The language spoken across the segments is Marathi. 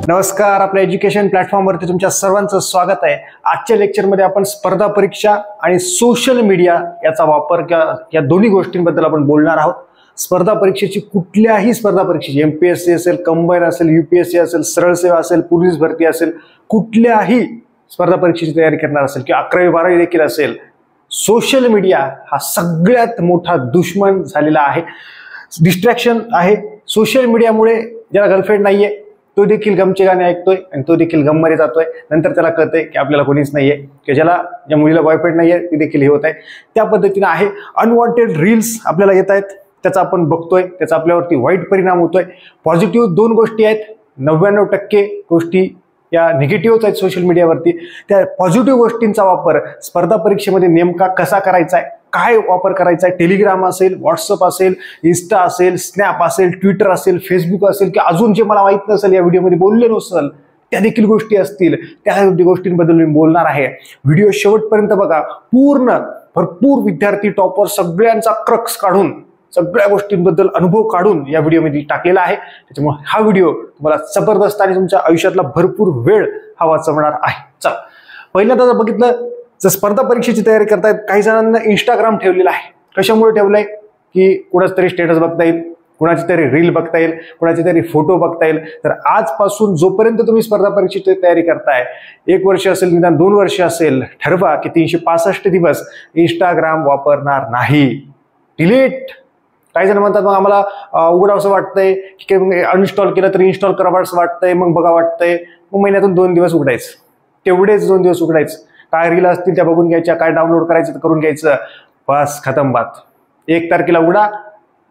नमस्कार, आपल्या एज्युकेशन प्लॅटफॉर्मवरती तुमच्या सर्वांचं स्वागत आहे। आजच्या लेक्चरमध्ये आपण स्पर्धा परीक्षा आणि सोशल मीडिया याचा वापर या दोन्ही गोष्टींबद्दल आपण बोलणार आहोत। स्पर्धा परीक्षेची कुठल्याही स्पर्धा परीक्षेची एमपीएससी असेल, कंबाईन असेल, यूपीएससी असेल, सरळ सेवा असेल, पोलीस भरती असेल, कुठल्याही स्पर्धा परीक्षेची तयारी करणार असेल किंवा 11वी 12वी देखील असेल, सोशल मीडिया हा सगळ्यात मोठा दुश्मन झालेला आहे, डिस्ट्रॅक्शन आहे। सोशल मीडियामुळे ज्याला गर्लफ्रेंड नाहीये तो देखील गमचे गाणे ऐकतोय आणि तो देखील गममध्ये जातोय। नंतर त्याला कळतंय की आपल्याला कोणीच नाहीये, की ज्या मुलीला बॉयफ्रेंड नाहीये ती देखील हे होत आहे। त्या पद्धतीने आहे। अनवॉन्टेड रील्स आपल्याला येत आहेत, त्याचा आपण बघतोय, त्याचा आपल्यावरती वाईट परिणाम होतोय। पॉझिटिव्ह 2 गोष्टी आहेत, 99% गोष्टी या निगेटिव्हच आहेत सोशल मीडियावरती। त्या पॉझिटिव्ह गोष्टींचा वापर स्पर्धा परीक्षेमध्ये नेमका कसा करायचा आहे, काय वापर करायचा आहे, टेलिग्राम असेल, व्हॉट्सअप असेल, इन्स्टा असेल, स्नॅप असेल, ट्विटर असेल, फेसबुक असेल, की अजून जे मला माहित नसेल, या व्हिडिओमध्ये बोलले नसेल त्या देखील गोष्टी असतील, त्या गोष्टींबद्दल मी बोलणार आहे। व्हिडिओ शेवटपर्यंत बघा, भरपूर विद्यार्थी टॉपर सगळ्यांचा क्रक्स काढून, सगळ्या गोष्टींबद्दल अनुभव काढून या व्हिडिओमध्ये टाकलेला आहे। त्याच्यामुळे हा व्हिडिओ तुम्हाला जबरदस्त आणि तुमच्या आयुष्यातला भरपूर वेळ हा वाचवणार आहे। चला, पहिल्यांदा जर बघितलं तर स्पर्धा परीक्षेची तयारी करतायत काही जणांना इंस्टाग्राम ठेवलेलं आहे। कशामुळे ठेवलंय की कुणाच तरी स्टेटस बघता येईल, कुणाची तरी रील बघता येईल, कुणाचे तरी फोटो बघता येईल। तर आजपासून जोपर्यंत तुम्ही स्पर्धा परीक्षेची तयारी करताय, 1 वर्ष असेल निदान 2 वर्ष असेल, ठरवा की 365 दिवस इंस्टाग्राम वापरणार नाही। डिलीट। काही जण म्हणतात मग आम्हाला उघडावं वाटतंय की अनइन्स्टॉल केलं तर इन्स्टॉल करावं असं वाटतंय, मग बघा वाटतंय, मग महिन्यातून 2 दिवस उघडायचं, तेवढेच 2 दिवस उघडायचं। काय रील असतील त्या बघून घ्यायच्या, काय डाउनलोड करायचं तर करून घ्यायचं, बस खतम बात। 1 तारखेला उघडा,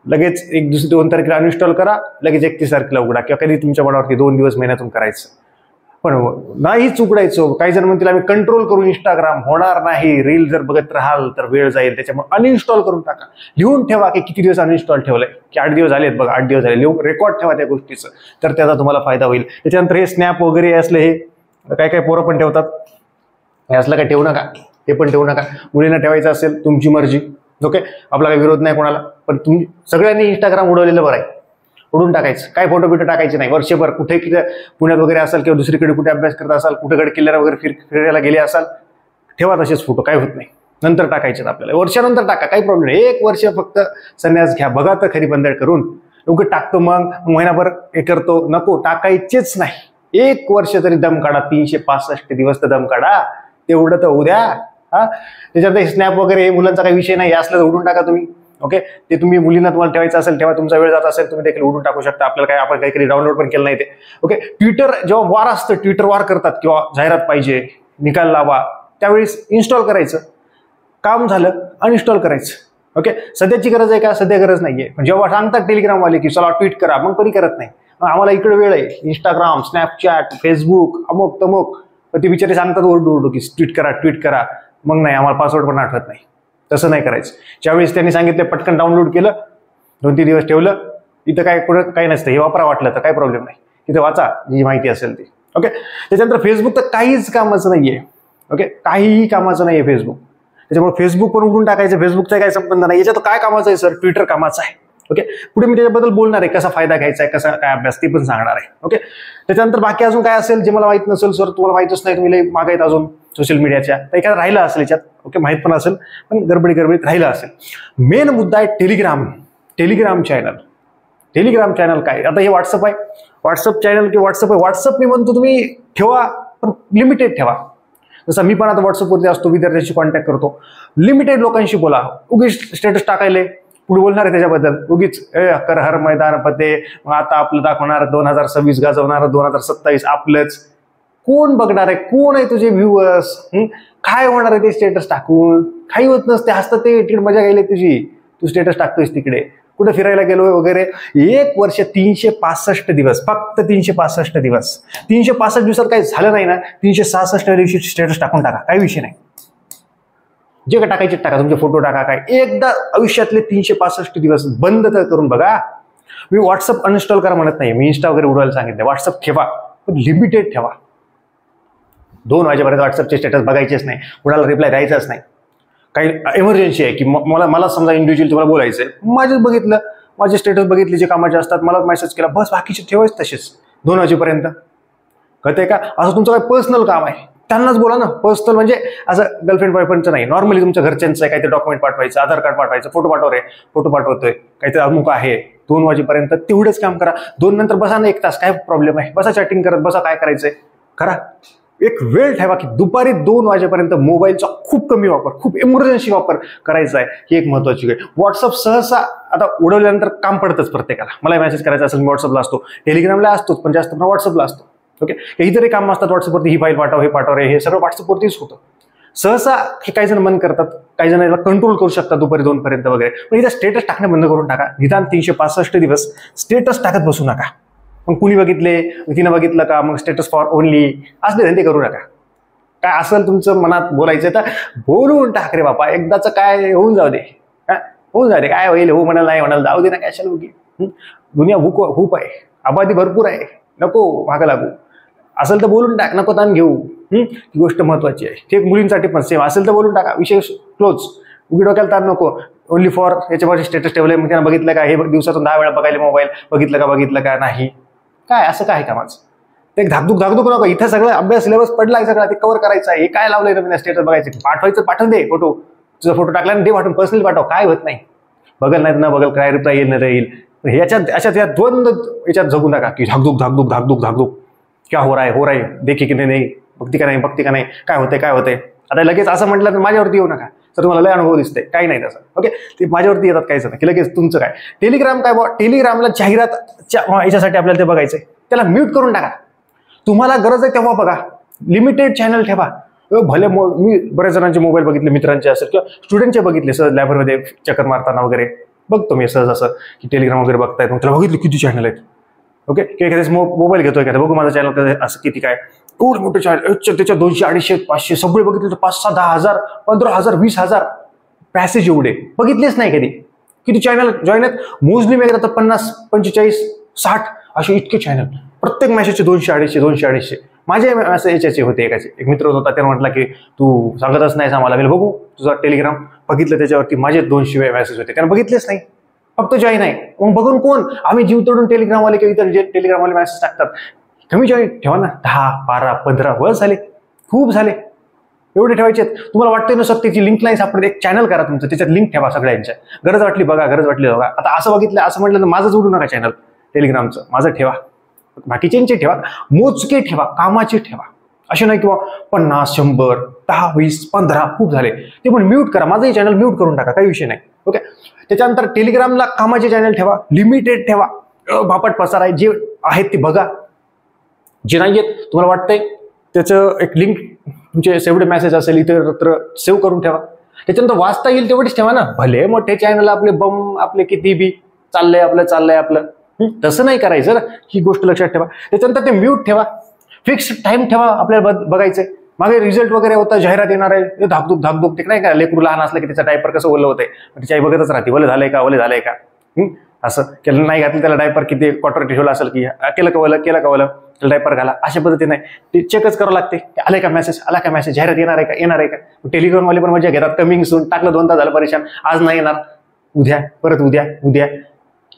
लगेच 2 तारखेला अनइन्स्टॉल करा, लगेच 31 तारखेला उघडा, किंवा कधी तुमच्या मनावरती 2 दिवस महिन्यातून करायचं, पण नाहीच उघडायचं। काही जण म्हणतील आम्ही कंट्रोल करू इंस्टाग्राम, होणार नाही, रील जर बघत राहाल तर वेळ जाईल, त्याच्यामुळे अनइन्स्टॉल करून टाका। लिहून ठेवा की किती दिवस अनइन्स्टॉल ठेवलंय, की 8 दिवस झालेत बघा, 8 दिवस झाले, रेकॉर्ड ठेवा त्या गोष्टीचं, तर त्याचा तुम्हाला फायदा होईल। त्याच्यानंतर हे स्नॅप वगैरे असले, हे काय पोरं पण ठेवतात, हे असलं काय ठेवू नका, हे पण ठेवू नका। मुलींना ठेवायचं असेल तुमची मर्जी, ओके, आपला काही विरोध नाही कोणाला, पण तुम्ही सगळ्यांनी इंस्टाग्राम उडवलेलं बरं आहे, उडून टाकायचं, काय फोटो बिटो टाकायचे नाही वर्षभर। कुठे पुण्यात वगैरे असाल किंवा दुसरीकडे कुठे अभ्यास करत असाल, कुठेकडे किल्ल्याला वगैरे फिरायला गेले असाल, ठेवा तसेच फोटो, काय होत नाही, नंतर टाकायचे आपल्याला, वर्षानंतर टाका, काही प्रॉब्लेम नाही। 1 वर्ष फक्त संन्यास घ्या, बघा तर खरी बंदड करून, उगाच टाकतो मग महिनाभर हे करतो, नको, टाकायचेच नाही। 1 वर्ष तरी दम काढा, 365 दिवस तर दम काढा, तेवढं तर उद्या। हा, त्याच्यात स्नॅप वगैरे मुलांचा काही विषय नाही, असलं तर उडून टाका तुम्ही, ओके। ते तुम्ही मुलींना तुम्हाला ठेवायचं असेल ठेवा, तुमचा वेळ जात असेल तुम्ही देखील उडून टाकू शकता, आपल्याला काय, आपण काहीतरी डाउनलोड पण केलं नाही ते, ओके। ट्विटर जेव्हा वार असतं, ट्विटर वार करतात किंवा जाहिरात पाहिजे, निकाल लावा, त्यावेळेस इन्स्टॉल करायचं, काम झालं अनइन्स्टॉल करायचं, ओके। सध्याची गरज आहे का? सध्या गरज नाहीये, पण जेव्हा सांगतात टेलिग्राम वाले की चला ट्विट करा, मग कोणी करत नाही, आम्हाला इकडे वेळ आहे, इंस्टाग्राम, स्नॅपचॅट, फेसबुक, अमुक तमुक, ते बिचारे सांगतात ओरडू की ट्विट करा, मग नाही, आम्हाला पासवर्ड पण आठवत नाही, तसं नाही करायचं। ज्यावेळेस त्यांनी सांगितलं पटकन डाउनलोड केलं, 2-3 दिवस ठेवलं, इथं काय पुढे काही नसतं, हे वापरा वाटलं तर काही प्रॉब्लेम नाही, तिथे वाचा जी माहिती असेल ती, ओके। त्याच्यानंतर फेसबुक तर काहीच कामाचं नाहीये, ओके, काहीही कामाचं नाहीये फेसबुक, त्याच्यामुळे फेसबुक पण उघडून टाकायचं, फेसबुकचा काही संबंध नाही, याच्यात काय कामाचं आहे सर? ट्विटर कामाचं आहे, ओके। पुढे मी त्याच्याबद्दल बोलणार आहे, कसा फायदा घ्यायचा आहे, कसा काय अभ्यास, ते पण सांगणार आहे, ओके। त्याच्यानंतर बाकी अजून काय असेल जे मला माहित नसेल, सर तुम्हाला माहितच नाही, तुम्ही मागायत अजून सोशल मीडियाच्या, तर एखादं राहिलं असेल याच्यात, ओके, माहित पण असेल पण गडबडीत राहिलं असेल। मेन मुद्दा आहे टेलिग्राम चॅनल काय? आता हे व्हॉट्सअप आहे, व्हॉट्सअप चॅनल की व्हॉट्सअप मी म्हणतो तुम्ही ठेवा, पण लिमिटेड ठेवा। जसं मी पण आता व्हॉट्सअपवरती असतो, विद्यार्थ्यांशी कॉन्टॅक्ट करतो, लिमिटेड लोकांशी बोला, उगीच स्टेटस टाकायले, पुढे बोलणार आहे त्याच्याबद्दल, उगीच कर हर मैदान फते, मग आता आपलं दाखवणार 2026 गाजवणार 2027 आपलंच, कोण बघणार आहे, कोण आहे तुझे व्ह्यूअर्स, काय होणार आहे ते स्टेटस टाकून? काही होत नसते, हसतं ते तिकडे मजा गेली तुझी, तू स्टेटस टाकतोयस तिकडे, कुठे फिरायला गेलोय वगैरे। 1 वर्ष 365 दिवस, फक्त 365 दिवस, 365 दिवसात काही झालं नाही ना, 366 दिवशी स्टेटस टाकून टाका, काही विषय नाही, जे काय टाकायचे टाका, तुमचे फोटो टाका, काय एकदा आयुष्यातले 365 दिवस बंद तर करून बघा। मी व्हॉट्सअप अनइन्स्टॉल करा म्हणत नाही, मी इन्स्टा वगैरे उडवायला सांगितलं, व्हॉट्सअप ठेवा पण लिमिटेड ठेवा। 2 वाजेपर्यंत व्हॉट्सअपचे स्टेटस बघायचेच नाही, कुणाला रिप्लाय द्यायचाच नाही। काही इमर्जन्सी आहे की मला समजा इंडिव्हिज्युअल तुम्हाला बोलायचंय, माझे बघितलं, माझे स्टेटस बघितले जे कामाचे असतात, मला मेसेज केला, बस बाकीचे ठेवायच तसेच 2 वाजेपर्यंत, कळतंय का? असं तुमचं काही पर्सनल काम आहे त्यांनाच बोला ना. पर्सनल म्हणजे असं गर्लफ्रेंड बॉयफ्रेंडचं नाही, नॉर्मली तुमच्या घरच्यांचं आहे, काहीतरी डॉक्युमेंट पाठवायचं, आधार कार्ड पाठवायचं, फोटो पाठवतोय, काहीतरी अमुक आहे, 2 वाजेपर्यंत तेवढंच काम करा. 2 नंतर बसा ना 1 तास, काय प्रॉब्लेम आहे? बसा चॅटिंग करत बसा, काय करायचंय करा. एक वेळ ठेवा की दुपारी 2 वाजेपर्यंत मोबाईलचा खूप कमी वापर, खूप इमर्जन्सी वापर करायचा आहे. ही एक महत्वाची गोष्ट. व्हॉट्सअप सहसा आता उडवल्यानंतर काम पडतंच प्रत्येकाला. मला मेसेज करायचा असेल मी व्हॉट्सअपला असतो, टेलिग्रामला असतोच, पण जास्त पण व्हॉट्सअपला असतो. ओके, काही जरी काम असतात व्हॉट्सअपवरती, ही फाईल पाठव, हे पाठव रे, हे सगळं व्हॉट्सअपवरतीच होतं. सहसा हे काही जण मन करतात, काही जण याला कंट्रोल करू शकतात दुपारी 2 पर्यंत वगैरे. पण इथं स्टेटस टाकणं बंद करून टाका. निदान 365 दिवस स्टेटस टाकत बसू नका. मग कुणी बघितले, तिनं बघितलं का, मग स्टेटस फॉर ओनली असले धंदे करू नका. काय असेल तुमचं मनात बोलायचं तर बोलून टाक रे बापा, एकदाच काय होऊन जाऊ दे, होऊन जाऊ दे, काय होईल, हो म्हणाल नाही म्हणाल जाऊ दे ना, कशाला उगी. दुनिया खूप आहे, आबादी भरपूर आहे, नको मागं लागू. असेल तर बोलून टाक, नको ताण घेऊ. ही गोष्ट महत्वाची आहे. ते मुलींसाठी पण सेम, असेल तर बोलून टाका, विषय क्लोज. उगी डोक्याला ताण नको. ओनली फॉर याच्यावरती स्टेटस ठेवलंय, मग त्यांना बघितलं का, हे दिवसातून 10 वेळा बघायला मोबाईल, बघितलं का नाही, काय असं काय का माझं ते धाकधूक नको. इथं सगळं अभ्यास सिलेबस पडलाय, सगळं ते कव्हर करायचं आहे. हे काय लावलंय नवीन स्टेटस बघायचं, पाठवायचं, पाठवून दे फोटो, तुझा फोटो टाकला दे पाठवून, पर्सनली पाठव, काय होत नाही. बघल नाही ना बघल, काय रिप्लाय येईल नाही येईल. ह्याच्यात या द्वंद्व याच्यात जगू नका की धाकधूक क्या हो रहा है देखी की नाही, बघती का नाही, काय होतंय. आता लगेच असं म्हटलं तर माझ्यावरती येऊ नका, तर तुम्हाला लय अनुभव दिसतंय, काही नाही तसं. ओके, ते माझ्यावरती येतात काहीच नाही की लगेच तुमचं काय. टेलिग्राम काय बघा, टेलिग्रामला जाहिरातच्या याच्यासाठी आपल्याला ते बघायचंय, त्याला म्यूट करून टाका. तुम्हाला गरज आहे तेव्हा बघा, लिमिटेड चॅनल ठेवा. भले मी बऱ्याच जणांचे मोबाईल बघितले, मित्रांचे असेल किंवा स्टुडंटचे बघितले, सहज लायब्ररीमध्ये चक्कर मारताना वगैरे बघतो मी सहज असं की टेलिग्राम वगैरे बघतायत, मग त्याला बघितले किती चॅनल आहेत. ओके, एखाद्याच मोबाईल घेतोय का, बघू माझा चॅनल असं किती काय, एवढे मोठे चॅनल, त्याच्या 200, 250, 500 सगळे बघितले तर 5,000, 10,000, 15,000, 20,000 पॅसेज एवढे बघितलेच नाही कधी. किती चॅनल जॉईन आहेत मोजली मी तर 50, 45, 60 असे इतके चॅनल, प्रत्येक मॅसेजचे 200, 250. माझे याच्याचे होते, एक मित्र होता, त्याने म्हटलं की तू सांगतच नाही आम्हाला. मी बघू तुझा टेलिग्राम, बघितलं त्याच्यावरती माझे 200 मेसेज होते, त्याने बघितलेच नाही, फक्त जॉईन आहे. मग बघून कोण, आम्ही जीव तोडून टेलिग्रामवाले किंवा इतर जे टेलिग्रामवाले मेसेज टाकतात, कमी जॉईन ठेवा ना, 10, 12, 15 बस झाले, खूप झाले, एवढे ठेवायचे. तुम्हाला वाटतंय ना सत्तेची लिंक नाही सापडते, एक चॅनल करा तुमचं, त्याच्यात लिंक ठेवा सगळ्यांच्या, गरज वाटली बघा. आता असं बघितलं, असं म्हटलं तर माझं जोडू नका चॅनल टेलिग्रामचं, माझं ठेवा, बाकीच्यांचे ठेवा, मोजके ठेवा, कामाचे ठेवा. असे नाही किंवा 50, 100, 10, 20, 15 खूप झाले, ते पण म्यूट करा. माझंही चॅनल म्यूट करून टाका, काही विषय नाही. ओके, त्याच्यानंतर टेलिग्रामला कामाचे चॅनल ठेवा, लिमिटेड ठेवा, भापट पसार आहे, जे आहेत ते बघा, जे नाही आहेत तुम्हाला वाटतंय त्याचं एक लिंक तुमचे सेव्हड मेसेज असेल इतर सेव्ह करून ठेवा. त्याच्यानंतर वाचता येईल तेवढेच ठेवा ना. भले मोठे चॅनल आपले बम आपले किती बी चाललंय आपलं तसं नाही करायचं ना, ही गोष्ट लक्षात ठेवा. त्याच्यानंतर ते म्यूट ठेवा, फिक्स टाइम ठेवा, आपल्याला बघायचंय. मागे रिझल्ट वगैरे होता, जाहिरात येणार आहे, धाकधूक ते नाही का, लेकरू लहान असलं की त्याचा डायपर कसं ओलं होतंय, त्याची आई बघतच राहते, ओले झालंय का असं केलं, नाही घातलं त्याला डायपर किती क्वार्टर ठेवला असेल की केलं का ओलं त्याला डायपर घाला, अशा पद्धतीने ते चेकच करावं लागते. आला का मेसेज, जाहिरात येणार आहे का. टेलिग्रामवाले पण मजा घेतात, कमिंग सून टाकलं, 2 तास झालं परेशान, आज नाही येणार, उद्या, परत उद्या.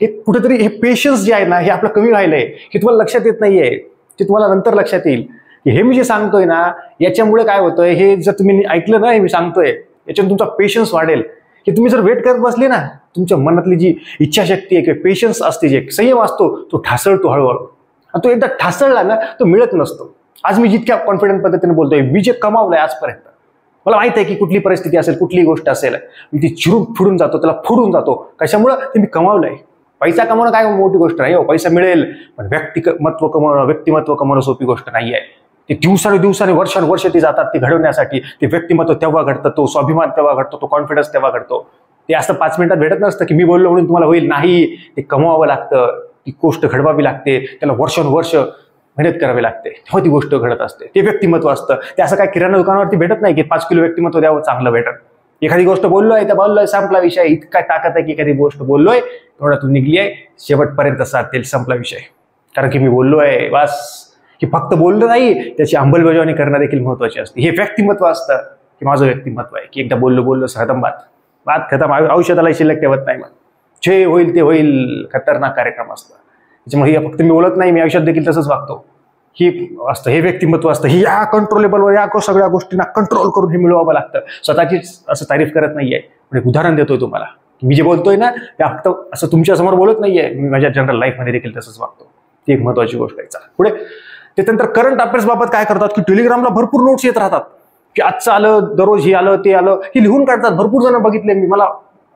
हे कुठेतरी हे पेशन्स जे आहे ना, हे आपलं कमी व्हायलंय, हे तुम्हाला लक्षात येत नाहीये, ते तुम्हाला नंतर लक्षात येईल. हे मी जे सांगतोय ना, याच्यामुळे काय होतंय, हे जर तुम्ही ऐकलं ना, हे मी सांगतोय, याच्यात तुमचा पेशन्स वाढेल. की तुम्ही जर वेट करत बसले ना, तुमच्या मनातली जी इच्छाशक्ती आहे किंवा पेशन्स असते, जे संयम असतो, तो ठासळतो हळूहळू. तो एकदा ठासळला ना, तो मिळत नसतो. आज मी जितक्या कॉन्फिडंट पद्धतीने बोलतोय, मी जे कमावलंय आजपर्यंत, मला माहित आहे की कुठली परिस्थिती असेल, कुठली गोष्ट असेल, मी ती चिरून फुडून जातो, त्याला फोडून जातो. कशामुळं ते मी कमावलंय. पैसा कमवणं काय मोठी गोष्ट नाही हो, पैसा मिळेल, पण व्यक्तिमत्व कमवणं सोपी गोष्ट नाहीये. ते दिवसाने वर्षानुवर्ष ते जातात, ते घडवण्यासाठी. ते व्यक्तिमत्व तेव्हा घडतं, तो स्वाभिमान तेव्हा घडतो, तो कॉन्फिडन्स तेव्हा घडतो. ते असं 5 मिनिटात भेटत नसतं की मी बोललो म्हणून तुम्हाला होईल, नाही. ते कमवावं लागतं, ती गोष्ट घडवावी लागते, त्याला वर्षानुवर्ष मेहनत करावी लागते, तेव्हा ती गोष्ट घडत असते. ते व्यक्तिमत्व असतं. ते असं काय किराणा दुकानावरती भेटत नाही की 5 किलो व्यक्तिमत्व द्यावं चांगलं भेटत. एखादी गोष्ट बोललोय, त्या बोललोय, संपला विषय. इतका ताकद आहे की एखादी गोष्ट बोललोय, तोंडातून निघली आहे, शेवटपर्यंत साधेल, संपला विषय. कारण की मी बोललोय, बस. की फक्त बोललं नाही, त्याची अंमलबजावणी करणं देखील महत्वाची असते. हे व्यक्तिमत्व असतं की माझं व्यक्तिमत्व आहे की एकदा बोललो खतम, बात खतम, औषधाला शिल्लक ठेवत नाही. मग जे होईल ते होईल, खतरनाक कार्यक्रम असतं. त्याच्यामुळे फक्त मी बोलत नाही, मी आयुष्यात देखील तसंच वागतो. ही असतं, हे व्यक्तिमत्व असतं, ही या कंट्रोलेबलवर या सगळ्या गोष्टींना कंट्रोल करून हे मिळवावं लागतं. स्वतःचीच असं तारीफ करत नाहीये. पण एक उदाहरण देतोय तुम्हाला. मी जे बोलतोय ना ते फक्त असं तुमच्या समोर बोलत नाहीये, मी माझ्या जनरल लाईफमध्ये देखील तसंच वागतो. ती एक महत्वाची गोष्ट आहे. पुढे त्याच्यानंतर करंट अफेअर्स बाबत काय करतात की टेलिग्रामला भरपूर नोट्स येत राहतात की आजचं आलं, दररोज हे आलं ते आलं, हे लिहून काढतात. भरपूर जण बघितले मी, मला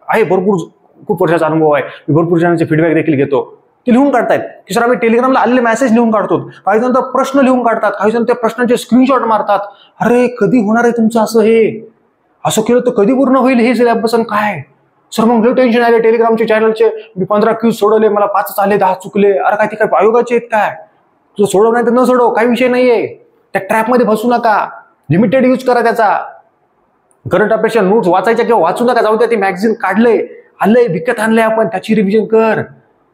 आहे भरपूर खूप वर्षाचा अनुभव आहे. मी भरपूर जणांचे फीडबॅक देखील घेतो. ते लिहून काढतायत की सर आम्ही टेलिग्रामला आलेले मेसेज लिहून काढतो. काही जण तर प्रश्न लिहून काढतात, काही जण त्या प्रश्नांचे स्क्रीनशॉट मारतात. अरे कधी होणार आहे तुमचं असं, हे असं केलं तर कधी पूर्ण होईल हे सिलेबस काय सर? मग लय टेन्शन आले. टेलिग्रामचे चॅनलचे मी 15 क्यूज सोडवले, मला 5 आले, 10 चुकले. अरे काय ते काय आयोगाचे आहेत काय? तुझं सोडव नाही तर न सोडव, काही विषय नाहीये. त्या ट्रॅपमध्ये फसू नका. लिमिटेड यूज करा त्याचा. करंट अफेअर्सच्या नोट्स वाचायच्या किंवा वाचू नका. जाऊ द्या, ते मॅगझिन काढलंय, आलंय, विकत आणलंय आपण, त्याची रिव्हिजन कर.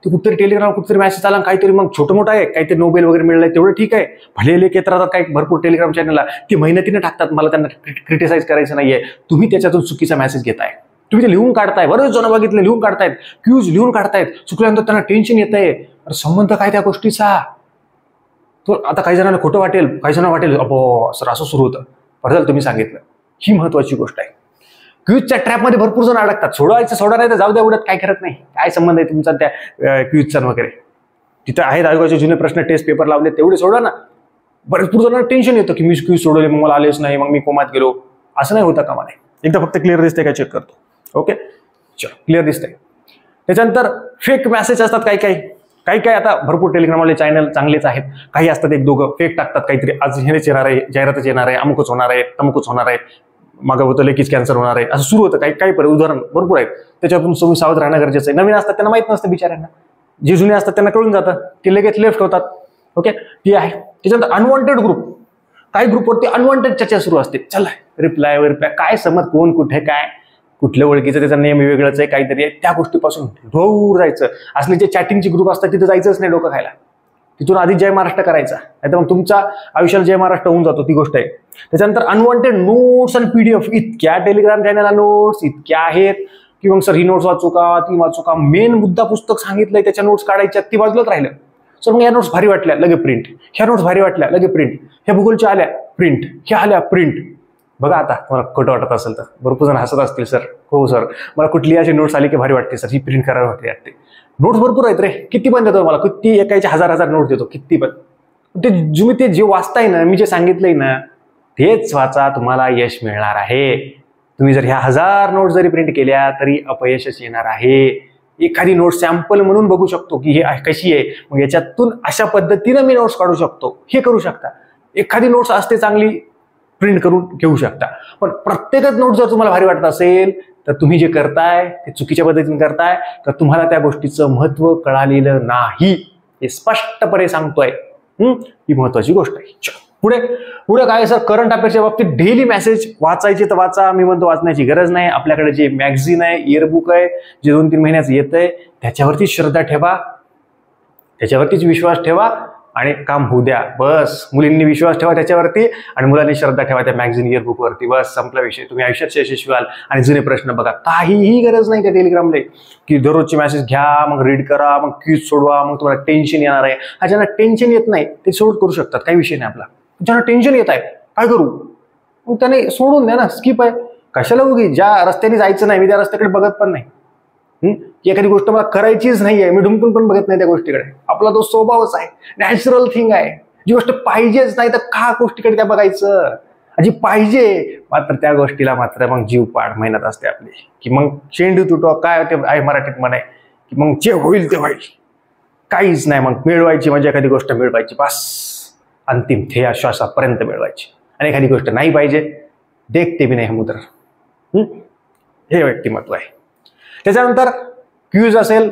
ते कुठतरी टेलिग्राम कुठतरी मेसेज आला काहीतरी मग छोटं मोठं आहे, काहीतरी नोबेल वगैरे मिळलंय तेवढं ठीक आहे. भले लेख येत राहतात काही भरपूर टेलिग्राम चॅनलला, ती मेहनतीने टाकतात. मला त्यांना क्रिटिसाइज करायचं नाहीये. तुम्ही त्याच्यातून चुकीचा मेसेज घेताय, तुम्ही ते लिहून काढताय. बरेच जण बघितले लिहून काढतायत, क्यूज लिहून काढतायत. चुकल्यानंतर त्यांना टेन्शन येतंय. अरे संबंध काय त्या गोष्टीचा? तो आता काही जणांना खोटं वाटेल, काही जणांना वाटेल अबो सर असं सुरू होतं. बरं झालं तुम्ही सांगितलं. ही महत्वाची गोष्ट आहे. क्यूजच्या ट्रॅपमध्ये भरपूर जण अडकतात. सोडा नाही तर जाऊ द्या, उडत काय करत नाही. काय संबंध आहे तुमचा त्या क्यूजचा वगैरे? तिथं आहेत आयोगाचे जुने प्रश्न, टेस्ट पेपर लावले, तेवढे सोडा ना. भरपूर जणांना टेन्शन येतं की मी क्यूज सोडवले, मग मला आलेच नाही, मग मी कोमात गेलो. असं नाही होतं का? मला एकदा फक्त क्लिअर दिसतंय का चेक करतो. ओके चलो, क्लिअर दिसतंय. त्याच्यानंतर फेक मेसेज असतात काही आता भरपूर टेलिग्रामवाले चॅनल चांगलेच आहेत. काही असतात एक दोघं फेक टाकतात काहीतरी, आज हेच येणार आहे, जाहिरातच येणार आहे, अमुकच होणार आहे, तमुकच होणार आहे, मागं होतं लेकीच कॅन्सर होणार आहे, असं सुरू होतं. काही उदाहरण भरपूर आहेत. त्याच्यातून तुम्ही सावध राहणं गरजेचं आहे. नवीन असतात त्यांना माहित नसतं बिचाऱ्यांना, जे जुने असतात त्यांना कळून जातं, ते लगेच लेफ्ट होतात. ओके ती आहे. त्याच्यानंतर अनवॉन्टेड ग्रुप, काही ग्रुपवरती अनवॉन्टेड चर्चा सुरू असते. चला रिप्लाय काय समज कोण कुठे काय कुठल्या ओळखीचं, त्याचा नेम वेगळंच आहे, काहीतरी आहे. त्या गोष्टीपासून दूर जायचं. असले जे चॅटिंगचे ग्रुप असतात तिथे जायचंच नाही डोकं खायला. तिथून आधी जय महाराष्ट्र करायचा, नाही तर मग तुमच्या आयुष्याला जय महाराष्ट्र होऊन जातो, ती गोष्ट आहे. त्याच्यानंतर अनवॉन्टेड नोट्स आणि PDF, इतक्या टेलिग्राम चॅनलला नोट्स इतक्या आहेत की मग सर ही नोट्स वाचू का, ती वाचू का? मेन मुद्दा पुस्तक सांगितलंय, त्याच्या नोट्स काढायच्या, ती बाजूलाच राहिलं. सर मग या नोट्स भारी वाटल्या, लगे प्रिंट. ह्या नोट्स भारी वाटल्या, लगे प्रिंट. ह्या भूगोलच्या आल्या प्रिंट, ह्या आल्या प्रिंट. बघा आता तुम्हाला खोटं वाटत असेल तर भरपूर जण हसत असतील, सर हो सर मला कुठली अशी नोट्स आली की भारी वाटते सर, ही प्रिंट करावी वाटते. नोट्स भरपूर आहेत रे, किती पण देतो मला, किती एकाचे हजार नोट देतो, किती पण. तुम्ही ते जे वाचताय ना, मी जे सांगितलंय ना तेच वाचा, तुम्हाला यश मिळणार आहे. तुम्ही जर ह्या 1000 नोट जरी प्रिंट केल्या तरी अपयशच येणार आहे. एखादी नोट सॅम्पल म्हणून बघू शकतो की हे कशी आहे, मग याच्यातून अशा पद्धतीनं मी नोट्स काढू शकतो, हे करू शकता. एखादी नोट्स असते चांगली, प्रिंट करून घेऊ शकता. पण प्रत्येकच नोट जर तुम्हाला भारी वाटत असेल तर तुम्ही जे करताय ते चुकीच्या पद्धतीने करताय, तर तुम्हाला त्या गोष्टीचं महत्व कळालेलं नाही, हे स्पष्टपणे सांगतोय. ही महत्वाची गोष्ट आहे. पुढे काय सर, करंट अफेअर्सच्या बाबतीत डेली मेसेज वाचायचे तर वाचा. मी म्हणतो वाचण्याची गरज नाही. आपल्याकडे जे मॅगझिन आहे, इयरबुक आहे, जे 2-3 महिन्याचं येतंय त्याच्यावरती श्रद्धा ठेवा, त्याच्यावरतीच विश्वास ठेवा आणि काम होऊ द्या. बस मुलींनी विश्वास ठेवा त्याच्यावरती आणि मुलांनी श्रद्धा ठेवा त्या मॅगझिन इयरबुक वरती. बस संपला विषय. तुम्ही आयुष्यात यशस्वी व्हाल. आणि जुने प्रश्न बघा, काहीही गरज नाही त्या टेलिग्रामला की दररोजचे मेसेज घ्या, मग रीड करा, मग क्यूज सोडवा, मग तुम्हाला टेन्शन येणार आहे. ज्यांना टेन्शन येत नाही ते सोड करू शकतात, काही विषय नाही आपला. ज्यांना टेन्शन येत आहे काय करू, मग त्याने सोडून द्या ना, स्किप आहे. कशाला उगी, ज्या रस्त्याने जायचं नाही मी त्या रस्त्याकडे बघत पण नाही. की एखादी गोष्ट मला करायचीच नाहीये, मी ढुंकून पण बघत नाही त्या गोष्टीकडे. आपला तो स्वभावच आहे, नॅचरल थिंग आहे. जी गोष्ट पाहिजेच नाही तर का गोष्टीकडे त्या बघायचं. जी पाहिजे मात्र त्या गोष्टीला मात्र मग जीव पाड मेहनत असते आपली, की मग चेंडू तुटो काय ते आहे मराठीत म्हणाय, की मग जे होईल ते होईल, काहीच नाही. मग मिळवायची म्हणजे एखादी गोष्ट मिळवायची, बस अंतिम ध्येय श्वासापर्यंत मिळवायची. आणि एखादी गोष्ट नाही पाहिजे, देखते बी नाही समुद्र. हे व्यक्तिमत्व आहे. त्याच्यानंतर क्यूज असेल,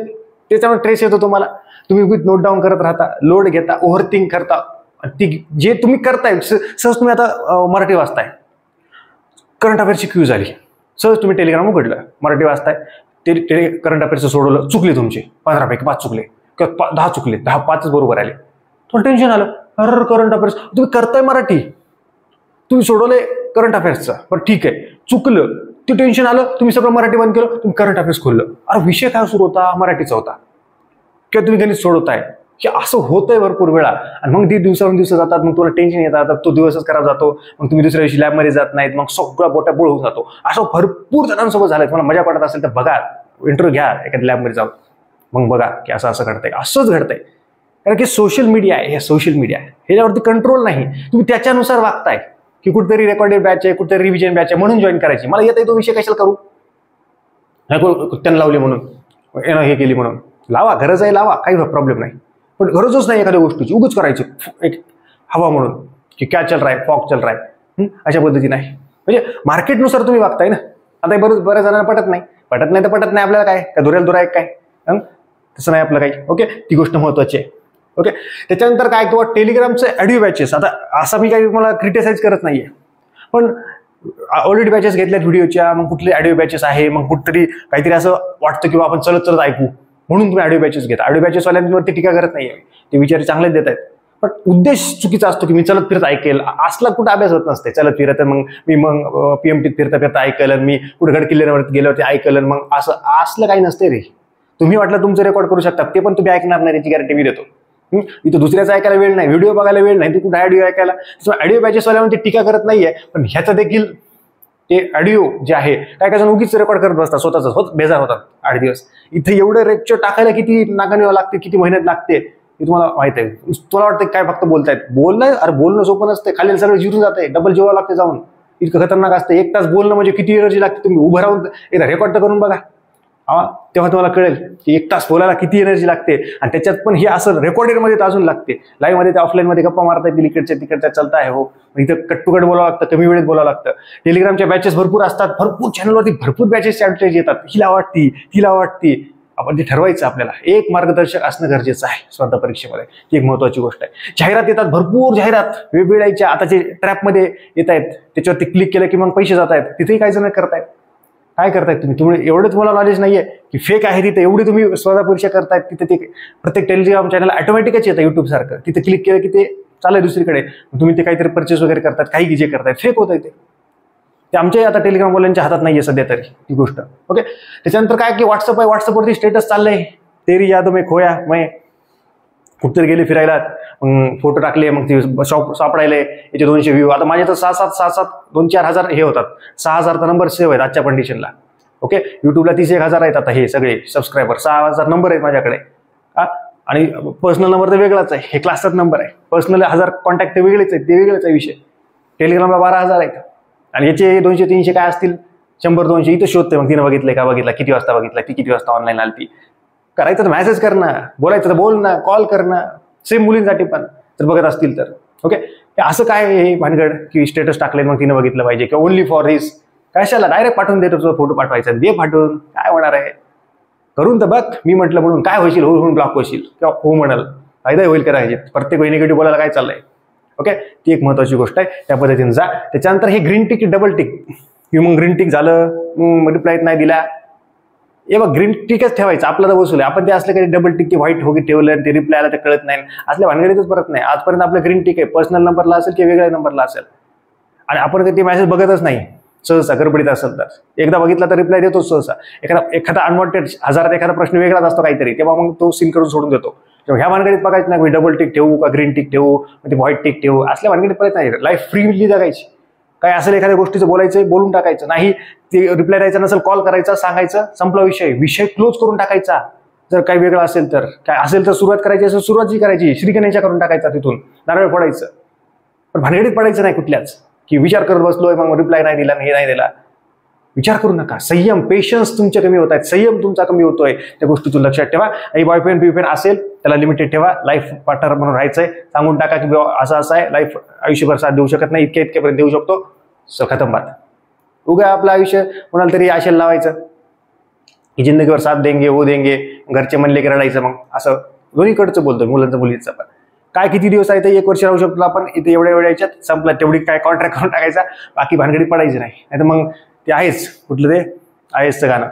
त्याच्यावर ट्रेस येतो तुम्हाला. तुम्ही नोट डाऊन करत राहता, लोड घेता, ओव्हरथिंक करता. ती जे तुम्ही करताय सहज, तुम्ही आता मराठी वाचताय, करंट अफेअर्सची क्यूज आली, सहज तुम्ही टेलिग्राम उघडलं, मराठी वाचताय, ते करंट अफेअर्सचं सोडवलं, चुकले तुमचे 15 पैकी 5 चुकले किंवा 10 चुकले, 5च बरोबर आले, थोडं टेन्शन आलं. अरे करंट अफेअर्स तुम्ही करताय मराठी, तुम्ही सोडवले करंट अफेअर्सचं, पण ठीक आहे चुकलं, ते टेन्शन आलं, तुम्ही सगळं मराठी बंद केलं, तुम्ही करंट अफेअर्स खोललं. अरे विषय काय सुरू होता, मराठीचा होता. किंवा तुम्ही गणित सोडवताय, की असं होतंय भरपूर वेळा. आणि मग ती दिवसावरून दिवस जातात, मग तुम्हाला टेन्शन येतात, तो दिवसच खराब जातो, मग तुम्ही दुसऱ्या दिवशी लॅबमध्ये जात नाहीत, मग सगळा बोटाबोळ होऊन जातो. असं भरपूर जणांसोबत झालंय. तुम्हाला मजा पडत असेल तर बघा, इंटरव्ह्यू घ्या एखाद्या लॅबमध्ये जाऊन, मग बघा की असं असं घडतंय, असंच घडतंय. कारण की सोशल मीडिया आहे, हे सोशल मीडिया आहे, ह्याच्यावरती कंट्रोल नाही. तुम्ही त्याच्यानुसार वागताय की कुठेतरी रेकॉर्डेड बॅच आहे, कुठेतरी रिव्हिजन बॅच आहे म्हणून जॉईन करायची. मला येत आहे तो विषय कशाला करू, त्यांना लावली म्हणून, हे केली म्हणून. लावा, गरज आहे लावा, काही प्रॉब्लेम नाही. पण गरजच नाही एखाद्या गोष्टीची, उगाच करायची एक हवा म्हणून की क्या चल रहा है, फॉक चल रहा है, अशा पद्धती नाही. म्हणजे मार्केटनुसार तुम्ही वागताय ना. आता बऱ्याच जणांना पटत नाही तर पटत नाही. आपल्याला काय धुऱ्याला धुरा एक काय, तसं नाही आपलं काही. ओके, ती गोष्ट महत्वाची आहे. ओके, त्याच्यानंतर काय, किंवा टेलिग्रामचे ऑडिओ बॅचेस. आता असं मी काही मला क्रिटिसाइज करत नाहीये, पण ऑलरेडी बॅचेस घेतल्यात व्हिडिओच्या, मग कुठले ऑडिओ बॅचेस आहे, मग कुठतरी काहीतरी असं वाटतं किंवा आपण चलत चलत ऐकू म्हणून तुम्ही ऑडिओ बॅचेस घेता. ऑडिओ बॅचेसवाल्यांवरती टीका करत नाहीये, ते विचार चांगलेच देत आहेत, पण उद्देश चुकीचा असतो की मी चलत फिरत ऐकेल. असला कुठं अभ्यास होत नसते. चलत फिरत मग पीएमटीत फिरता फिरता ऐकलं, मी कुठे गड किल्ल्यावरती गेल्यावरती ऐकलं, मग असलं काही नसते रे. तुम्ही वाटलं तुमचं रेकॉर्ड करू शकता, ते पण तुम्ही ऐकणार नाही, त्याची गॅरंटी मी देतो. इथं दुसऱ्याचं ऐकायला वेळ नाही, व्हिडिओ बघायला वेळ नाही, तू कुठे ऑडिओ ऐकायला. ऑडिओ बॅचेसवाल्यामध्ये टीका करत नाहीये, पण ह्याचं देखील ते ऑडिओ जे आहे काय काय जण उगीच रेकॉर्ड करत बसतात, स्वतःच बेजार होतात 8 दिवस. इथे एवढं रेक्चर टाकायला किती नागाने लागते, किती मेहनत लागते हे तुम्हाला माहित आहे. तुम्हाला वाटतं काय फक्त बोलतायत, बोलणं सोपं नसते. खाली सगळं जिरून जाते, डबल जेवावं लागते जाऊन, इतकं खतरनाक असते. 1 तास बोलणं म्हणजे किती एनर्जी लागते. तुम्ही उभं राहून एकदा रेकॉर्ड तर करून बघा, तेव्हा तुम्हाला कळेल की 1 तास बोलायला किती एनर्जी लागते. आणि त्याच्यात पण हे असं रेकॉर्डेडमध्ये तर अजून लागते. लाईव्ह मध्ये ते ऑफलाईन मध्ये गप्पा मारता येतील, इकडच्या तिकडच्या चालता आहे. हो, इथं कट टू कट बोलावं लागतं, कमी वेळेत बोलावं लागतं. टेलिग्रामच्या बॅचेस भरपूर असतात, भरपूर चॅनलवरती भरपूर बॅचेस ऍडव्हर्टाईज येतात. हिला वाटती आपण ते ठरवायचं. आपल्याला एक मार्गदर्शक असणं गरजेचं आहे स्पर्धा परीक्षेमध्ये. ती एक महत्वाची गोष्ट आहे. जाहिरात येतात, भरपूर जाहिरात वेगवेगळ्याच्या. आता जे ट्रॅपमध्ये येत आहेत त्याच्यावरती क्लिक केलं की मग पैसे जात आहेत. तिथेही काही जण करतायत. काय करतायत तुम्ही एवढं तुम्हाला नॉलेज नाहीये की फेक आहे तिथे, एवढी तुम्ही स्पर्धा परीक्षा करतायत. तिथे ते प्रत्येक टेलिग्राम चॅनल ऑटोमॅटिकच येतं युट्यूब सारखं. तिथे क्लिक केलं की ते चाललंय दुसरीकडे, तुम्ही ते काहीतरी परचेस वगैरे करतात, काही जे करतायत फेक होत आहे. ते आमच्या आता टेलिग्राम वाल्यांच्या हातात नाहीये सध्या तरी ती गोष्ट. ओके, त्याच्यानंतर काय की व्हॉट्सअप आहे, व्हॉट्सअपवरती स्टेटस चाललंय, तेरी याद में खोया मैं, कुठतरी गेले फिरायला, मग फोटो टाकले, मग ते सापडायले, याचे 200 व्ह्यू. आता माझे तर 6-7 2-4 हजार हे होतात. 6,000 तर नंबर सेव्ह आहेत आजच्या कंडिशनला. ओके, युट्यूबला 31,000 आहेत आता हे सगळे सबस्क्रायबर. 6,000 नंबर आहेत माझ्याकडे. आणि पर्सनल नंबर तर वेगळाच आहे, हे क्लासचाच नंबर आहे. पर्सनल 1000 कॉन्टॅक्ट ते वेगळेच आहेत, ते वेगळेच आहे विषय. टेलिग्रामला 12,000 आहेत. आणि याचे 200-300 काय असतील, 100-200 इथं शोधते. मग तिनं बघितलंय का, बघितला किती वाजता बघितला, ती किती वाजता ऑनलाईन आली, ती करायचं तर मेसेज करणं, बोलायचं तर बोल ना, कॉल करणं. सेम मुलींसाठी पण जर बघत असतील तर. ओके, असं काय हे भानगड की स्टेटस टाकले मग तिनं बघितलं पाहिजे, किंवा ओनली फॉर दिस. कशाला डायरेक्ट पाठवून देतो, तुझा फोटो पाठवायचा, दे पाठवून, काय होणार आहे. करून तर बघ, मी म्हटलं म्हणून काय होईल, हो म्हणून ब्लॉक होशील, किंवा हो म्हणाल फायदा होईल करायचे. प्रत्येक वेळी निगेटिव्ह बोलायला काय चाललंय. ओके, ती एक महत्वाची गोष्ट आहे. त्या पद्धतीने जा. त्याच्यानंतर हे ग्रीन टिक, डबल टिक, किंवा मग ग्रीन टिक झालं, रिप्लाय नाही दिला, हे बघ ग्रीन टिकच ठेवायचं. आपलं तर वसूल आहे. आपण ते असलं काही डबल टिक, ते व्हाईट वगैरे ठेवलं, ते रिप्लाय आला ते कळत नाही, असल्या भानगडीतच परत नाही. आजपर्यंत आपलं ग्रीन टिक आहे, पर्सनल नंबरला असेल किंवा वेगळ्या नंबरला असेल, आणि आपण ते मेसेज बघतच नाही. सहसा गडबडीत असेल तर एकदा बघितला तर रिप्लाय देतो सहसा. एखादा अनवॉन्टेड हजारात एखादा प्रश्न वेगळाच असतो काहीतरी, तेव्हा मग तो सीन करून सोडून देतो. ह्या भानगडीत बघायचं नाही, डबल टिक ठेवू का ग्रीन टिक ठेवू, ते व्हाईट टिक ठेवू, असल्या भानगडीत परत नाही. लाईफ फ्रीली जगायची. काय असेल एखाद्या गोष्टीचं बोलायचं, बोलून टाकायचं. नाही ते रिप्लाय द्यायचा नसेल, कॉल करायचा, सांगायचं, संपला विषय क्लोज करून टाकायचा. जर काही वेगळं असेल तर, काय असेल तर सुरुवात करायची असेल सुरुवात जी करायची, श्रीगणेशा करून टाकायचा, तिथून नारळ फोडायचं. पण भानगडीत पडायचं नाही कुठल्याच, की विचार करत बसलोय मग रिप्लाय नाही दिला, हे नाही दिला. विचार करू नका. संयम, पेशन्स तुमचे कमी होत आहेत, संयम तुमचा कमी होतोय, त्या गोष्टीतून लक्षात ठेवा. आणि बॉयफ्रेंड असेल त्याला लिमिटेड ठेवा. लाईफ पार्टनर म्हणून राहायचंय, सांगून टाका की असं असं आहे, लाईफ आयुष्यभर साथ देऊ शकत नाही, इतक्यापर्यंत देऊ शकतो, खतम बात. उगा आपलं आयुष्य कोणाला तरी आशेला लावायचं की जिंदगीवर साथ देंगे, वो देंगे, घरचे म्हणले की रडायचं. मग असं दोन्हीकडचं बोलतोय, मुलांचं मुलीचं पण. काय किती दिवस आहे ते, 1 वर्ष राहू शकतो आपण इथे, एवढ्या याच्यात संपला, तेवढी काय कॉन्ट्रॅक्ट करून टाकायचा, बाकी भानगडीत पडायची नाही. तर मग ते आहेच, कुठलं ते आहेच गाणं,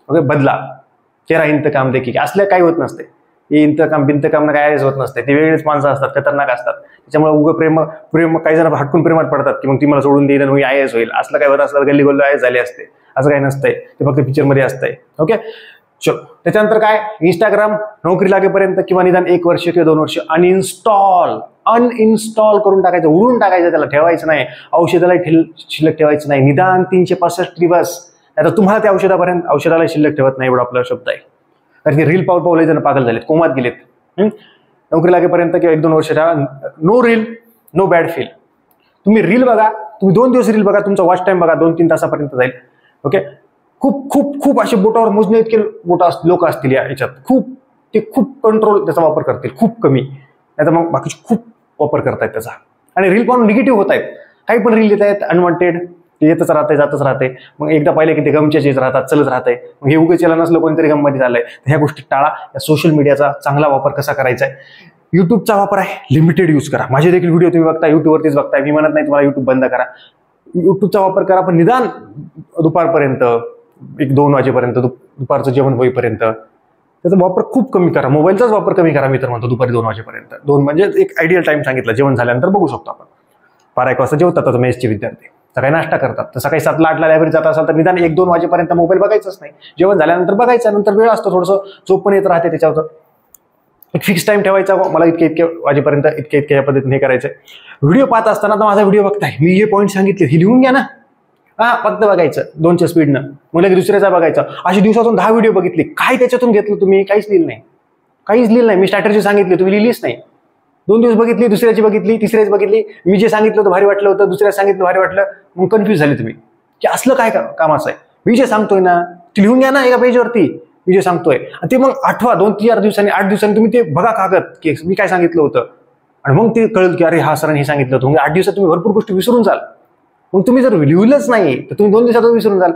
ओके, बदला चेहरा इंतकाम देखील, असल्या काही होत नसते. हे इंतकाम बिंतकाम काय होत नसते. ते वेगळेच माणसं असतात, खतरनाक असतात. त्याच्यामुळे उगं प्रेम काही जण हटकून प्रेमात पडतात की मग ती मला सोडून देईल, मी आयएस होईल. असलं काय होत असलं, गल्ली गोल्लो आयएस झाले असते, असं काही नसतंय. ते फक्त पिक्चरमध्ये असतंय. ओके, चलो त्याच्यानंतर काय, इंस्टाग्राम नोकरी लागेपर्यंत किंवा निदान 1 वर्ष किंवा 2 वर्ष अनइन्स्टॉल करून टाकायचं, उडून टाकायचं, त्याला ठेवायचं नाही, औषधाला शिल्लक ठेवायचं नाही, निदान 365 दिवस. आता तुम्हाला त्या औषधाला शिल्लक ठेवत नाही एवढा आपला शब्द आहे. कारण की रील पावले जण पागल झालेत, कोमात गेलेत. नोकरी लागेपर्यंत किंवा 1-2 वर्ष no reel no bad feel. तुम्ही रील बघा, तुम्ही 2 दिवस रील बघा, तुमचा वॉच टाइम बघा 2-3 तासापर्यंत जाईल. ओके, खूप खूप खूप असे बोटावर मोजणे इतके लोक असतील याच्यात, खूप कंट्रोल त्याचा वापर करतील, खूप कमी, नाहीतर मग बाकीचे खूप वापर करतायत त्याचा. आणि रील पाहून निगेटिव्ह होत आहेत, काही पण रील येत आहेत अनवॉन्टेड, येतच राहते जातच राहते. मग एकदा पाहिले की ते गमच्याच येत राहतात, चलत राहते. मग हे उगेच याला नसलं कोणतरी गममध्ये झालंय. तर ह्या गोष्टी टाळा. या सोशल मीडियाचा चांगला वापर कसा करायचा आहे, युट्यूबचा वापर आहे लिमिटेड यूज करा. माझे देखील व्हिडिओ तुम्ही बघता युट्यूबवरतीच बघताय, मी म्हणत नाही तुम्हाला युट्यूब बंद करा, युट्यूबचा वापर करा, पण निदान दुपारपर्यंत 1-2 वाजेपर्यंत, दुपारचं जेवण होईपर्यंत त्याचा वापर खूप कमी करा. मोबाईलचाच वापर कमी करा. मी तर म्हणतो दुपारी 2 वाजेपर्यंत. 2 म्हणजे एक आयडियल टाइम सांगितला. जेवण झाल्यानंतर बघू शकतो आपण. 12-1 वाजता जेवतात आता मेसचे विद्यार्थी, सकाळी नाश्ता करतात, तर सकाळी 7-8 लायब्ररी जात असाल तर निदान 1-2 वाजेपर्यंत मोबाईल बघायचाच नाही. जेवण झाल्यानंतर बघायचं, नंतर वेळ असतो थोडंसं, झोप पण येत राहते त्याच्यावर. एक फिक्स टाइम ठेवायचा, मला इतके वाजेपर्यंत इतके या पद्धतीने हे करायचं. व्हिडिओ पाहत असताना तर माझा व्हिडिओ बघताय, मी हे पॉईंट सांगितले हे लिहून घ्या ना. फक्त बघायचं 2च्या स्पीडनं, मग दुसऱ्याचा बघायचा. अशी दिवसातून 10 व्हिडिओ बघितले, काय त्याच्यातून घेतलं तुम्ही? काहीच लिहिलं नाही. मी स्ट्रॅटेजी सांगितली, तुम्ही लिहिलीच नाही. 2 दिवस बघितली, दुसऱ्याची बघितली, तिसऱ्याची बघितली, मी जे सांगितलं होतं भारी वाटलं होतं, दुसऱ्या सांगितलं भारी वाटलं, मग कन्फ्युज झाले तुम्ही की असलं काय कामाचं आहे. मी जे सांगतोय ना ते लिहून घ्या ना एका पेजवरती, मी जे सांगतोय ते मग आठवा 2-4 दिवसांनी 8 दिवसांनी तुम्ही ते बघा कागद की मी काय सांगितलं होतं, आणि मग ते कळलं की अरे हा सरांनी हे सांगितलं होतं. मग 8 दिवसात तुम्ही भरपूर गोष्टी विसरून जाल. मग तुम्ही जर लिहिलंच नाही तर तुम्ही 2 दिवसातच विसरून जाल.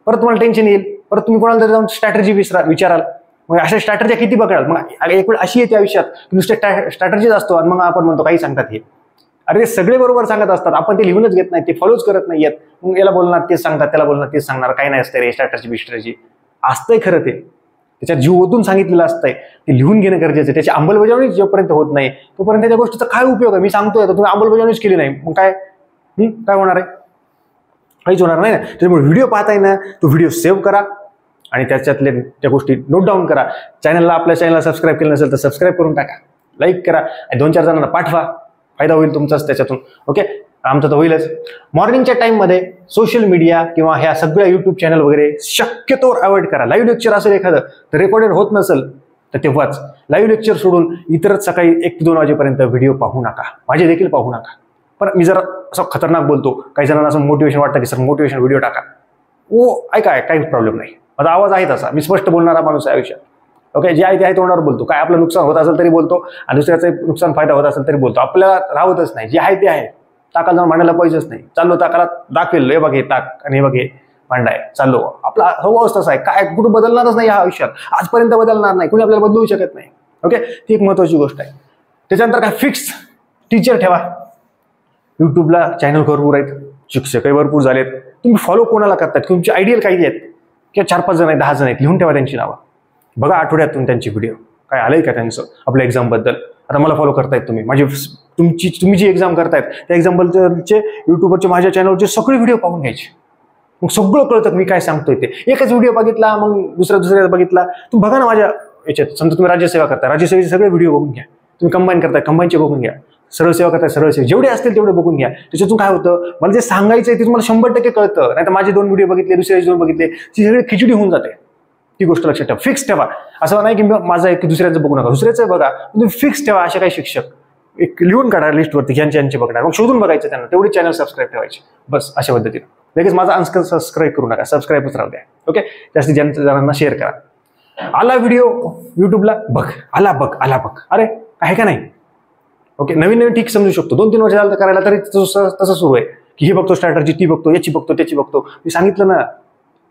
परत तुम्हाला टेन्शन येईल, परत तुम्ही कोणाला तरी जाऊन स्ट्रॅटेजी विचाराल. मग अशा स्ट्रॅटेजी किती बघाल. मग एक वेळ अशी येते आयुष्यात नुसते स्ट्रॅटेजीज असतो आणि मग आपण म्हणतो काही सांगतात हे, अरे सगळे बरोबर सांगत असतात, आपण ते लिहूनच घेत नाही, ते फॉलोच करत नाही येत. मग याला बोलणार तेच सांगतात, त्याला बोलणार तेच सांगणार, काही नाही असतं रे स्ट्रॅटेजी असतंय खरं ते, त्याच्यात जीव ओतून सांगितलेलं असतंय, ते लिहून घेणं गरजेचं आहे. त्याची अंमलबजावणी जोपर्यंत होत नाही तोपर्यंत त्याच्या गोष्टीचा काय उपयोग आहे. मी सांगतोय तर तुम्ही अंमलबजावणीच केली नाही, मग काय होणार आहे? काहीच होणार नाही ना. त्याच्यामुळे व्हिडिओ पाहताय ना, तो व्हिडिओ सेव्ह करा आणि त्याच्यातल्या त्या गोष्टी नोट डाऊन करा. आपल्या चॅनलला सबस्क्राईब केलं नसेल तर सबस्क्राईब करून टाका, लाईक करा आणि 2-4 जणांना पाठवा, फायदा होईल तुमचाच त्याच्यातून. ओके, आमचं तर होईलच. मॉर्निंगच्या टाइममध्ये सोशल मीडिया किंवा ह्या सगळ्या युट्यूब चॅनल वगैरे शक्यतोवर अवॉइड करा. लाईव्ह लेक्चर असेल एखादं तर रेकॉर्डेड होत नसेल तर तेव्हाच. लाईव्ह लेक्चर सोडून इतरच सकाळी 1-2 वाजेपर्यंत व्हिडिओ पाहू नका, माझे देखील पाहू नका. पण मी जरा असं खतरनाक बोलतो, काही जणांना असं मोटिवेशन वाटतं की सर मोटिवेशन व्हिडिओ टाका. ऐका, काही प्रॉब्लेम नाही, माझा आवाज आहे तसा, मी स्पष्ट बोलणारा माणूस आहे आयुष्यात. ओके, जे आहे ते आहे तोंडावर बोलतो. काय आपलं नुकसान होत असेल तरी बोलतो आणि दुसऱ्याचं नुकसान फायदा होत असेल तरी बोलतो. आपल्याला राहतच नाही, जे आहे ते आहे. ताकाला जाऊन मांडायला पाहिजेच नाही. चाललो ताकाला दाखवेल, हे बघ हे ताक आणि हे बघ हे भांडा आहे, चाललो. आपला स्वभावच तसा आहे, काय कुठं बदलणारच नाही ह्या आयुष्यात, आजपर्यंत बदलणार नाही, कुणी आपल्याला बदलू शकत नाही. ओके, ती एक महत्वाची गोष्ट आहे. त्याच्यानंतर काय, फिक्स टीचर ठेवा. युट्यूबला चॅनल भरपूर आहेत, शिक्षकही भरपूर झालेत. तुम्ही फॉलो कोणाला करतात, तुमची आयडियल काही आहेत किंवा 4-5 जण आहेत, 10 जण आहेत, लिहून ठेवा त्यांची नावं. बघा आठवड्यातून त्यांची व्हिडिओ काय आलंय का त्यांचं आपल्या एक्झाम बद्दल. आता मला फॉलो करतायत तुम्ही, तुम्ही जी एक्झाम करतायत त्या एक्झाम बद्दलचे युट्यूबवरचे माझ्या चॅनलवरचे सगळे व्हिडिओ पाहून घ्यायचे. मग सगळं कळतं मी काय सांगतोय ते. एकच व्हिडिओ बघितला मग दुसऱ्या बघितला. तुम्ही बघा ना माझ्या याच्यात, समजा तुम्ही राज्यसेवा करता, राज्यसेवेचे सगळे व्हिडिओ बघून घ्या. तुम्ही कंबाईन करताय, कंबाईनचे बघून घ्या. सरळ सेवा करताय, सरळ सेवा, जेवढे असतील तेवढे बघून घ्या. त्याच्यातून काय होतं, मला जे सांगायचंय ते तुम्हाला 100% कळतं. नाही तर माझे 2 व्हिडिओ बघितले, दुसऱ्याचे 2 बघितले, ती सगळी खिचडी होऊन जाते. ती गोष्ट लक्षात ठेवा, फिक्स ठेवा. असं नाही की माझं आहे की दुसऱ्याचं बघू नका, दुसऱ्याचं बघा, तुम्ही फिक्स ठेवा. असे काही शिक्षक एक लिहून काढा लिस्टवरती, यांचे बघणार, मग शोधून बघायचं त्यांना, तेवढे चॅनल सबस्क्राईब ठेवायचे बस. अशा पद्धतीने लगेच माझा अनसबस्क्राईब करू नका, सबस्क्राईबच राहू द्या. ओके, जास्तीत जास्त जणांना शेअर करा. आला व्हिडिओ युट्यूबला, बघ, आला बघ, अरे आहे का नाही. ओके, नवीन ठीक समजू शकतो. 2-3 वर्ष झालं करायला तरी तसं सुरू आहे की हे बघतो स्ट्रॅटर्जी, ती बघतो, याची बघतो, त्याची बघतो. मी सांगितलं ना,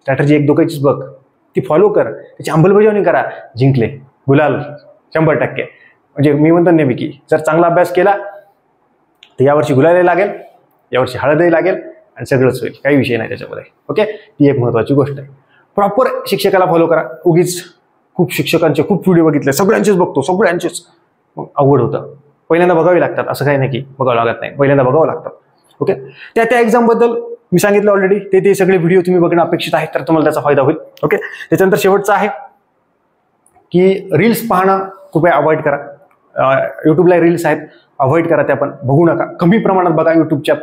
स्ट्रॅटर्जी 1-2 बघ, ती फॉलो कर, त्याची अंमलबजावणी करा. जिंकले, गुलाल 100%. म्हणजे मी म्हणतो नेहमी की जर चांगला अभ्यास केला तर यावर्षी गुलालही लागेल, यावर्षी हळदही लागेल आणि सगळंच होईल, काही विषय नाही त्याच्यामध्ये. ओके, ती एक महत्वाची गोष्ट आहे. प्रॉपर शिक्षकाला फॉलो करा. उगीच खूप शिक्षकांचे खूप व्हिडिओ बघितले, सगळ्यांचेच बघतो, सगळ्यांचेच, मग अवघड होतं. पहिल्यांदा बघावी लागतात, असं काही नाही की बघावं लागत नाही, पहिल्यांदा बघावं लागतात. ओके, त्या एक्झाम बद्दल मी सांगितलं ऑलरेडी. ते सगळे व्हिडिओ तुम्ही बघणं अपेक्षित आहे, तर तुम्हाला त्याचा फायदा होईल. ओके, त्याच्यानंतर शेवटचा आहे की रील्स पाहणं कृपया अवॉइड करा. यूट्यूबला रील्स आहेत, अवॉइड करा त्या, पण बघू नका. कमी प्रमाणात बघा युट्यूबच्या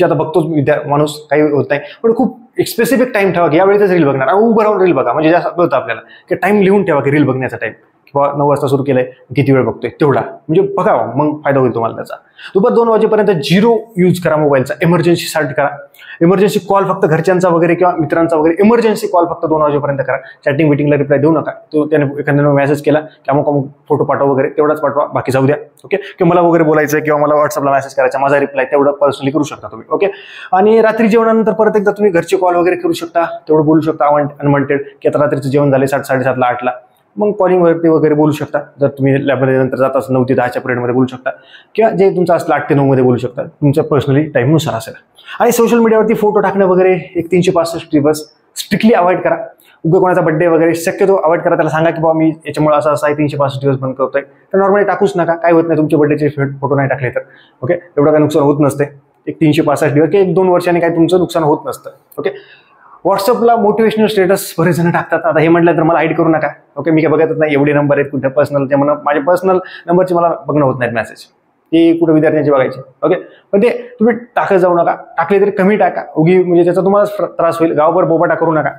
आता बघतोच माणूस, काही होत नाही, पण खूप एक स्पेसिफिक टाइम ठेवा की या वेळेतच रील बघणार. उभं राहून रील बघा, म्हणजे जास्त होतं आपल्याला की टाइम लिहून ठेवा की रील बघण्याचा टाइम, किंवा 9 वाजता सुरू केलंय, किती वेळ बघतोय तेवढा, म्हणजे बघा, मग फायदा होईल तुम्हाला त्याचा. दुपार 2 वाजेपर्यंत 0 यूज करा मोबाईलचा. इमर्जन्सी साठी करा. इमर्जन्सी कॉल फक्त घरच्यांचा वगैरे किंवा मित्रांचा वगैरे इमर्जन्सी कॉल फक्त 2 वाजेपर्यंत करा. चॅटिंग मीटिंगला रिप्लाय देऊ नका. तो त्याने एखाद्याने मेसेज केला की अमुक फोटो पाठव वगैरे, तेवढाच पाठवा, बाकी जाऊ द्या. ओके, किंवा मला वगैरे बोलायचं किंवा मला व्हॉट्सअपला मेसेज करायचा, माझा रिप्लाय तेवढं पर्सनली करू शकता तुम्ही. ओके, आणि रात्री जेवणानंतर परत एकदा तुम्ही घरचे कॉल वगैरे करू शकता, तेवढं बोलू शकता अनवॉन्टेड, की आता रात्रीचं जेवण झाले 7, 7:30ला 8ला, मग कॉलिंगवरती वगैरे बोलू शकता. जर तुम्ही लॅबमध्ये नंतर जात असाल 9 ते 10च्या पिरियडमध्ये बोलू शकता, किंवा जे तुमचं असलं 8 ते 9 मध्ये बोलू शकता, तुमच्या पर्सनली टाईमनुसार असेल. आणि सोशल मीडियावरती फोटो टाकणं वगैरे एक 365 दिवस स्ट्रिक्टली अवॉइड करा. उभे कोणाचा बड्डे वगैरे शक्यतो अवॉइड करा. त्याला सांगा की बाबा मी याच्यामुळे असं आहे, 365 दिवस बंद करतोय. तर नॉर्मली टाकूच नका, काय होत नाही, तुमच्या बड्डेचे फोटो नाही टाकले तर. ओके, एवढं काय नुकसान होत नसते. एक 365 दिवस किंवा 1-2 वर्षांनी काही तुमचं नुकसान होत नसतं. ओके, व्हॉट्सअपला मोटिवेशनल स्टेटस बरेच जण टाकतात. आता हे म्हटलं तर मला हाईड करू नका. ओके, मी काय बघतच नाही, एवढे नंबर आहेत कुठे पर्सनल, ते म्हणून माझ्या पर्सनल नंबरचे मला बघणं होत नाहीत मेसेज, ते कुठे विद्यार्थ्यांचे बघायचे. ओके, पण ते तुम्ही टाकत जाऊ नका. टाकले तरी कमी टाका, उगी म्हणजे त्याचा तुम्हाला त्रास होईल. गावभर बोबाटा करू नका.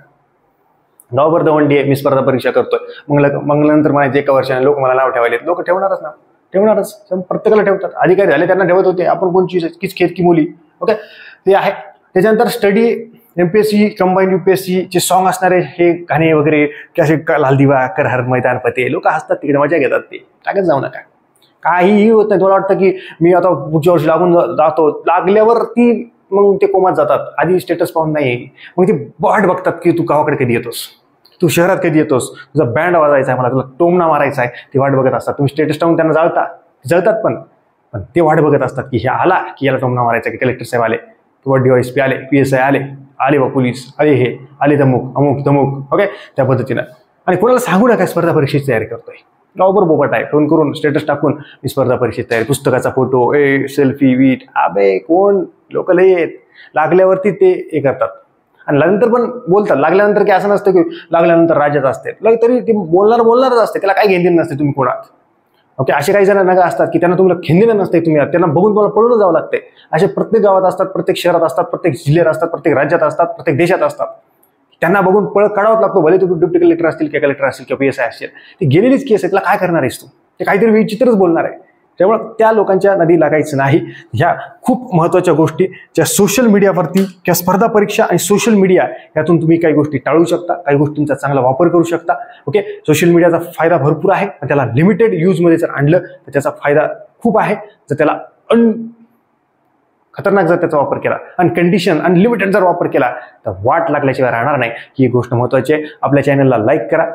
गावभर दवंडी आहे, मी स्पर्धा परीक्षा करतोय, मग नंतर म्हणायचे एका वर्षाने लोक मला नाव ठेवायला. लोक ठेवणारच ना, ठेवणारच, प्रत्येकाला ठेवतात. अधिकारी झाले त्यांना ठेवत होते, आपण कोणची किचखेत की मुली. ओके, ते आहे. त्याच्यानंतर स्टडी, एमपीएससी, कंबाईन यूपीएससी चे सॉंग असणारे हे गाणे वगैरे, की असे लाल दिवा कर हर मैदान पते, लोक हसतात तिकडे, मजा घेतात. ते टाकत जाऊ नका. काहीही होत नाही. तुम्हाला वाटतं की मी आता पुढच्या वर्षी लागून जातो, लागल्यावर ती मग ते कोमात जातात. आधी स्टेटस पाहून नाही, मग ती वाट बघतात की तू गावाकडे कधी येतोस, तू शहरात कधी येतोस, तुझा बँड वाजायचा आहे, मला तुला टोमणा मारायचा आहे. ती वाट बघत असतात. तुम्ही स्टेटस टाकून त्यांना जळतात पण ते वाट बघत असतात की हे आला की याला टोमणा मारायचा, की कलेक्टर साहेब आले किंवा DYSP आले, PSI आले बा पोलीस, हे आले अमुक तमुक. ओके, त्या पद्धतीनं. आणि कोणाला सांगू नका स्पर्धा परीक्षेची तयारी करतोय. गावभर बोबट आहे, फोन करून स्टेटस टाकून मी स्पर्धा परीक्षेची तयारी, पुस्तकाचा फोटो, सेल्फी वीट, अबे कोण लोक लय लागल्यावरती ते हे करतात. आणि नंतर पण बोलतात. लागल्यानंतर की असं नसतं की लागल्यानंतर राज्यात असते, तरी ते बोलणारच असते, त्याला काय घेणं नसते तुम्ही कोणात. ओके, असे काही जण नका असतात की त्यांना तुम्हाला घेणं नसते, तुम्ही त्यांना बघून तुम्हाला पळून जावं लागते. असे प्रत्येक गावात असतात, प्रत्येक शहरात असतात, प्रत्येक जिल्ह्यात असतात, प्रत्येक राज्यात असतात, प्रत्येक देशात असतात. त्यांना बघून पळ काढावाच लागतो. भले तुम्ही डिप्टी कलेक्टर असतील किंवा कलेक्टर असतील किंवा PSI असतील, ती गेलेलीच केस आहे, त्याला काय करणार आहेस तू, ते काहीतरी विचित्रच बोलणार आहे. त्यामुळे त्या लोकांच्या नदी लागायचं नाही. ह्या खूप महत्त्वाच्या गोष्टी ज्या सोशल मीडियावरती किंवा स्पर्धा परीक्षा आणि सोशल मीडिया यातून तुम्ही काही गोष्टी टाळू शकता, काही गोष्टींचा चांगला वापर करू शकता. ओके, सोशल मीडियाचा फायदा भरपूर आहे, पण त्याला लिमिटेड यूजमध्ये जर आणलं तर त्याचा फायदा खूप आहे. जर त्याला खतरनाक जर त्याचा वापर केला, अनकंडिशन अनलिमिटेड जर वापर केला तर वाट लागल्याशिवाय राहणार नाही. ही गोष्ट महत्त्वाची आहे. आपल्या चॅनलला लाईक करा,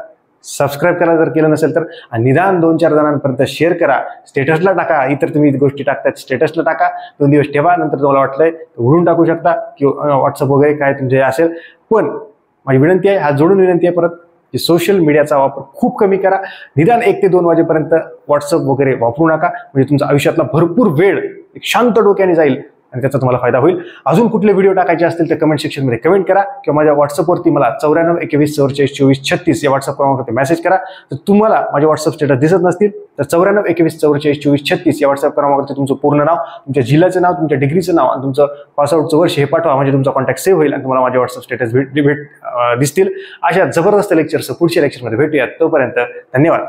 सबस्क्राईब करा जर केलं नसेल तर, आणि निदान 2-4 जणांपर्यंत शेअर करा. स्टेटसला टाका. इतर तुम्ही गोष्टी टाकतात स्टेटसला टाका. 2 दिवस ठेवा, नंतर तुम्हाला वाटलंय उडून टाकू शकता किंवा व्हॉट्सअप वगैरे काय तुमचे असेल. पण माझी विनंती आहे, हात जोडून विनंती आहे परत, की सोशल मीडियाचा वापर खूप कमी करा. निदान 1 ते 2 वाजेपर्यंत व्हॉट्सअप वगैरे वापरू नका, म्हणजे तुमचा आयुष्यातला भरपूर वेळ एक शांत डोक्याने जाईल आणि त्याचा तुम्हाला फायदा होईल. अजून कुठले व्हिडिओ टाकायचे असतील तर कमेंट सेक्शनमध्ये कमेंट करा, किंवा माझ्या व्हॉट्सअपवरती मला 94 21 44 24 36 या व्हॉट्सअप क्रमांकावरती मेसेज करा. तर तुम्हाला माझे व्हॉट्सअप स्टेटस दिसत नसतील तर 94 21 44 24 36 या व्हॉट्सअप क्रमांकावरती तुमचं पूर्ण नाव, तुमच्या जिल्ह्याचं नाव, तुमच्या डिग्रीचं नाव आणि तुमचं पासआउटचं वर्ष हे पाठवा, म्हणजे तुमचा कॉन्टॅक्ट सेव्ह होईल आणि तुम्हाला माझे व्हॉट्सअप स्टेटस दिसतील. अशा जबरदस्त लेक्चर्स पुढच्या लेक्चरमध्ये भेटूयात. तोपर्यंत धन्यवाद.